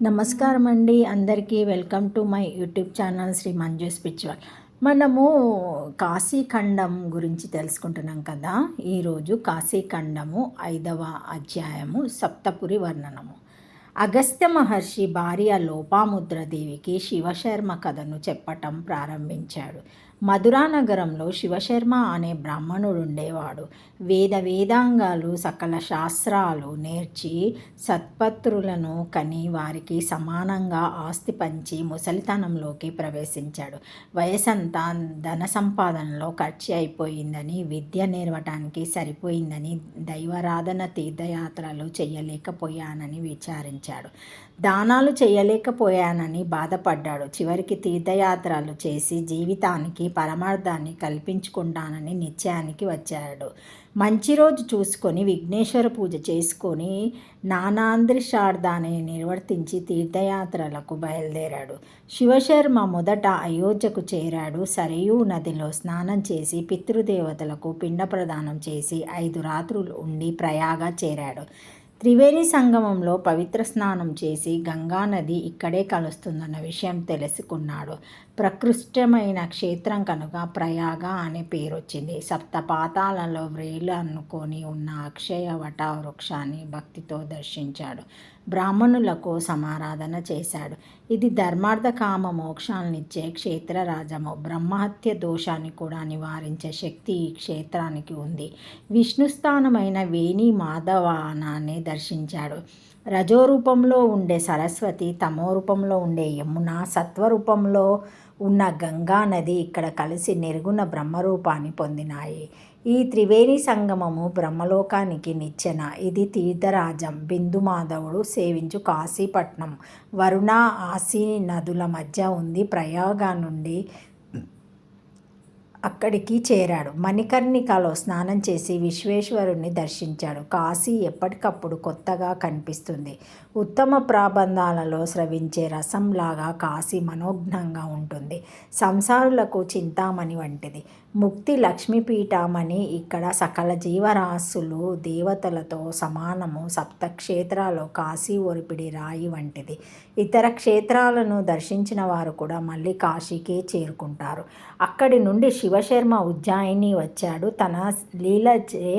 నమస్కారం అండి అందరికీ. Welcome to my YouTube channel Shri Manju spiritual. మనము కాశీఖండం గురించి తెలుసుకుంటున్నాం కదా. ఈరోజు కాశీఖండము 5వ అధ్యాయము సప్తపురి వర్ణనము. అగస్త్య మహర్షి భార్య లోపాముద్రదేవికి శివశర్మ కథను చెప్పటం ప్రారంభించాడు. మధురా నగరంలో శివశర్మ అనే బ్రాహ్మణుడుండేవాడు. వేదాంగాలు సకల శాస్త్రాలు నేర్చి సత్పత్రులను కని వారికి సమానంగా ఆస్తి పంచి ముసలితనంలోకి ప్రవేశించాడు. వయసంతా ధన సంపాదనలో ఖర్చు అయిపోయిందని, విద్య నేర్వటానికి సరిపోయిందని, దైవారాధన తీర్థయాత్రలు చేయలేకపోయానని విచారించాడు. దానాలు చేయలేకపోయానని బాధపడ్డాడు. చివరికి తీర్థయాత్రలు చేసి జీవితానికి పరమార్థాన్ని కల్పించుకుంటానని నిశ్చయానికి వచ్చాడు. మంచి రోజు చూసుకొని విఘ్నేశ్వర పూజ చేసుకొని నానాంద్రిషార్థాన్ని నిర్వర్తించి తీర్థయాత్రలకు బయలుదేరాడు. శివశర్మ మొదట అయోధ్యకు చేరాడు. సరయూ నదిలో స్నానం చేసి పితృదేవతలకు పిండ ప్రదానం చేసి 5 రాత్రులు ఉండి ప్రయాగ చేరాడు. త్రివేణి సంగమంలో పవిత్ర స్నానం చేసి గంగానది ఇక్కడే కలుస్తుందన్న విషయం తెలుసుకున్నాడు. ప్రకృష్టమైన క్షేత్రం కనుక ప్రయాగ అనే పేరు వచ్చింది. సప్తపాతాలలో వ్రేలు అనుకొని ఉన్న అక్షయ వట వృక్షాన్ని భక్తితో దర్శించాడు. బ్రాహ్మణులకు సమారాధన చేశాడు. ఇది ధర్మార్థ కామ మోక్షాలనిచ్చే క్షేత్రరాజము. బ్రహ్మహత్య దోషాన్ని కూడా నివారించే శక్తి ఈ క్షేత్రానికి ఉంది. విష్ణుస్థానమైన వేణి మాధవానాన్ని దర్శించాడు. రజోరూపంలో ఉండే సరస్వతి, తమో రూపంలో ఉండే యమున, సత్వరూపంలో ఉన్న గంగా నది ఇక్కడ కలిసి నెరుగున బ్రహ్మరూపాన్ని పొందినాయి. ఈ త్రివేణి సంగమము బ్రహ్మలోకానికి నిచ్చెన. ఇది తీర్థరాజం. బిందుమాధవుడు సేవించు కాశీపట్నం వరుణ ఆసి నదుల మధ్య ఉంది. ప్రయాగ నుండి అక్కడికి చేరాడు. మణికర్ణికలో స్నానం చేసి విశ్వేశ్వరుణ్ణి దర్శించాడు. కాశీ ఎప్పటికప్పుడు కొత్తగా కనిపిస్తుంది. ఉత్తమ ప్రబంధాలలో స్రవించే రసంలాగా కాశీ మనోజ్ఞంగా ఉంటుంది. సంసారులకు చింతామణి వంటిది. ముక్తి లక్ష్మీపీఠమని ఇక్కడ సకల జీవరాశులు దేవతలతో సమానము. సప్తక్షేత్రాలు కాశీ ఒరిపిడి రాయి వంటిది. ఇతర క్షేత్రాలను దర్శించిన వారు కూడా మళ్ళీ కాశీకే చేరుకుంటారు. అక్కడి నుండి శివశర్మ ఉజ్జయిని వచ్చాడు. తన లీలచే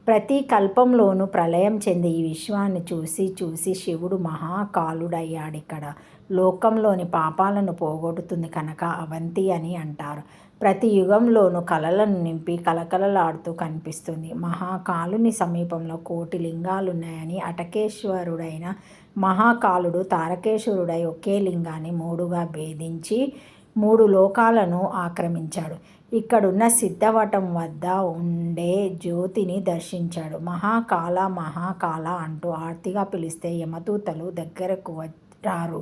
ప్రతి కల్పంలోనూ ప్రళయం చెంది ఈ విశ్వాన్ని చూసి శివుడు మహాకాలుడయ్యాడిక్కడ. లోకంలోని పాపాలను పోగొడుతుంది కనుక అవంతి అని అంటారు. ప్రతి యుగంలోనూ కళలను నింపి కలకలలాడుతూ కనిపిస్తుంది. మహాకాలుని సమీపంలో 1,000,000 లింగాలున్నాయని అటకేశ్వరుడైన మహాకాలుడు తారకేశ్వరుడై ఒకే లింగాన్ని 3గా భేదించి 3 లోకాలను ఆక్రమించాడు. ఇక్కడున్న సిద్ధవటం వద్ద ఉండే జ్యోతిని దర్శించాడు. మహాకాల అంటూ ఆర్తిగా పిలిస్తే యమదూతలు దగ్గరకు రారు.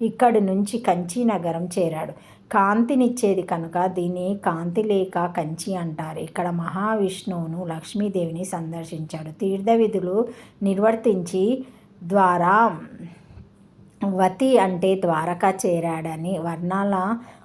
ఇక్కడి నుంచి కంచి నగరం చేరాడు. కాంతినిచ్చేది కనుక దీన్ని కాంతిలేక కంచి అంటారు. ఇక్కడ మహావిష్ణువును లక్ష్మీదేవిని సందర్శించాడు. తీర్థవిధులు నిర్వర్తించి ద్వారా వతి అంటే ద్వారక చేరాడని వర్ణాల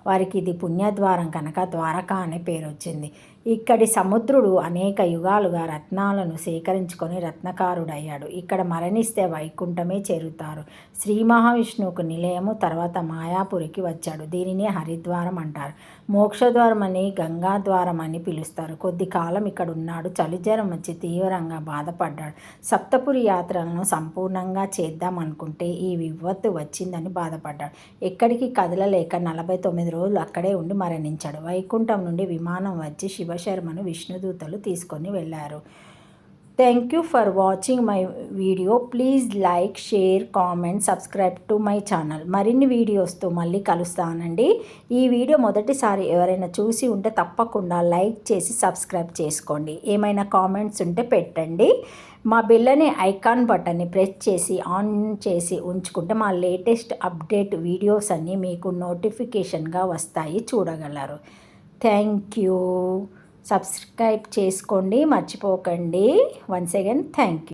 వారికి ఇది పుణ్యద్వారం కనుక ద్వారక అనే పేరు వచ్చింది. ఇక్కడి సముద్రుడు అనేక యుగాలుగా రత్నాలను సేకరించుకొని రత్నకారుడయ్యాడు. ఇక్కడ మరణిస్తే వైకుంఠమే చేరుతారు. శ్రీ మహావిష్ణువుకు నిలయము. తర్వాత మాయాపురికి వచ్చాడు. దీనిని హరిద్వారం అంటారు. మోక్షద్వారం అని గంగాద్వారం అని పిలుస్తారు. కొద్ది కాలం ఇక్కడ ఉన్నాడు. చలిజ్వరం వచ్చి తీవ్రంగా బాధపడ్డాడు. సప్తపురి యాత్రలను సంపూర్ణంగా చేద్దాం అనుకుంటే ఈ విపత్తు వచ్చిందని బాధపడ్డాడు. ఎక్కడికి కదలలేక 49 రోజులు అక్కడే ఉండి మరణించాడు. వైకుంఠం నుండి విమానం వచ్చి శివశర్మను విష్ణుదూతలు తీసుకొని వెళ్ళారు. Thank you for watching my video. Please like, share, comment, subscribe to my channel. మరిన్ని వీడియోస్తో మళ్ళీ కలుస్తానండి. ఈ వీడియో మొదటిసారి ఎవరైనా చూసి ఉంటే తప్పకుండా లైక్ చేసి సబ్స్క్రైబ్ చేసుకోండి. ఏమైనా కామెంట్స్ ఉంటే పెట్టండి. మా బెల్ ఐకాన్ బటన్ని ప్రెస్ చేసి ఆన్ చేసి ఉంచుకుంటే మా లేటెస్ట్ అప్డేట్ వీడియోస్ అన్నీ మీకు నోటిఫికేషన్గా వస్తాయి, చూడగలరు. Thank you. సబ్స్క్రైబ్ చేసుకోండి మర్చిపోకండి. Once again thank you.